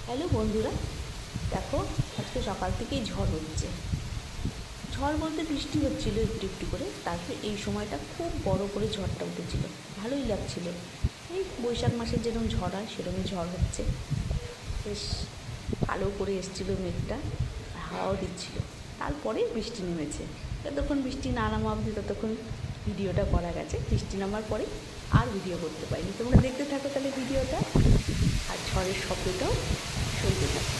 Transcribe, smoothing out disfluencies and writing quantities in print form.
Hello বন্ধুরা, দেখো আজকে সকাল থেকেই ঝড় হচ্ছে। ঝড় বলতে বৃষ্টি হচ্ছিল একটু একটু করে, তারপরে এই সময়টা খুব বড় করে ঝড়টা উঠেছিল। ভালোই লাগছিল। এই বৈশাখ মাসের যেরকম ঝড় হয় সেরকমই ঝড় হচ্ছে। বেশ কালো করে এসেছিলো মেঘটা, হাওয়াও দিচ্ছিল। তারপরে বৃষ্টি নেমেছে। যতক্ষণ বৃষ্টি না নামা অবধি ততক্ষণ ভিডিওটা করা গেছে। বৃষ্টি নামার পরে আর ভিডিও করতে পারিনি। তোমরা দেখতে থাকো তাহলে ভিডিওটা, আর ঝড়ের শব্দটাও শুনতে থাকো।